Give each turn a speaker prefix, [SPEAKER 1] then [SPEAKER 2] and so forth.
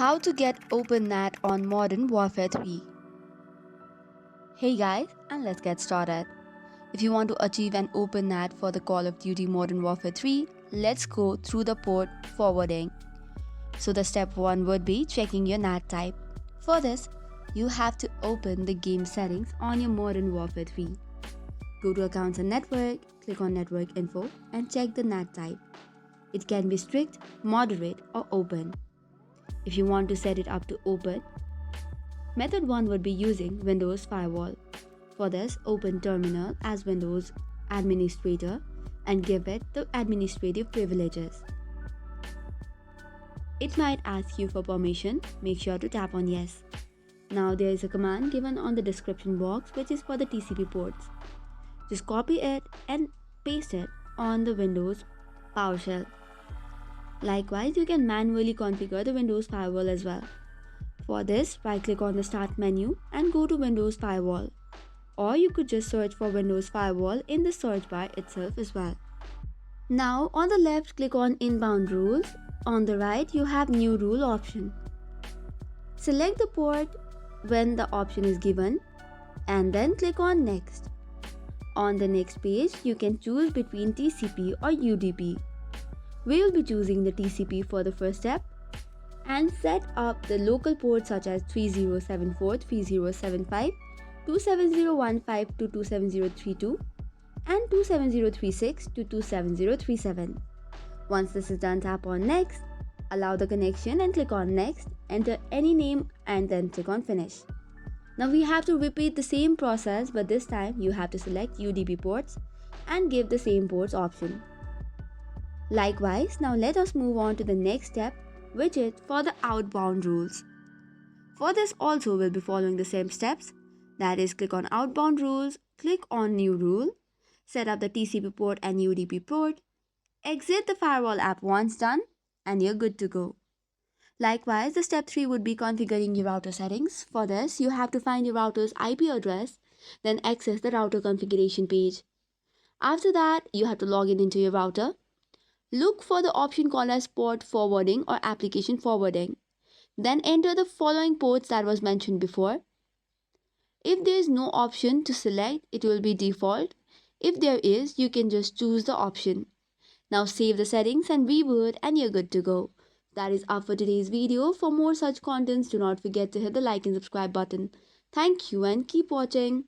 [SPEAKER 1] How to get Open NAT on Modern Warfare 3. Hey guys, and let's get started. If you want to achieve an Open NAT for the Call of Duty Modern Warfare 3, let's go through the port forwarding. So the step 1 would be checking your NAT type. For this, you have to open the game settings on your Modern Warfare 3. Go to Accounts and Network, click on Network Info and check the NAT type. It can be strict, moderate or open. If you want to set it up to open, method 1 would be using Windows Firewall. For this, open Terminal as Windows Administrator and give it the administrative privileges. It might ask you for permission, make sure to tap on yes. Now there is a command given on the description box which is for the TCP ports. Just copy it and paste it on the Windows PowerShell. Likewise, you can manually configure the Windows Firewall as well. For this, right-click on the Start menu and go to Windows Firewall. Or you could just search for Windows Firewall in the search bar itself as well. Now, on the left, click on Inbound Rules. On the right, you have New Rule option. Select the port when the option is given and then click on Next. On the next page, you can choose between TCP or UDP. We will be choosing the TCP for the first step and set up the local ports such as 3074, 3075, 27015 to 27032 and 27036 to 27037. Once this is done, tap on Next, allow the connection and click on Next, enter any name and then click on Finish. Now we have to repeat the same process, but this time you have to select UDP ports and give the same ports option. Likewise, now let us move on to the next step, which is for the outbound rules. For this also we'll be following the same steps, that is click on outbound rules, click on new rule, set up the TCP port and UDP port, exit the firewall app once done and you're good to go. Likewise, the step 3 would be configuring your router settings. For this, you have to find your router's IP address, then access the router configuration page. After that, you have to log in into your router. Look for the option called as port forwarding or application forwarding. Then enter the following ports that was mentioned before. If there is no option to select, it will be default. If there is, you can just choose the option. Now save the settings and reboot and you're good to go. That is all for today's video. For more such contents, do not forget to hit the like and subscribe button. Thank you and keep watching.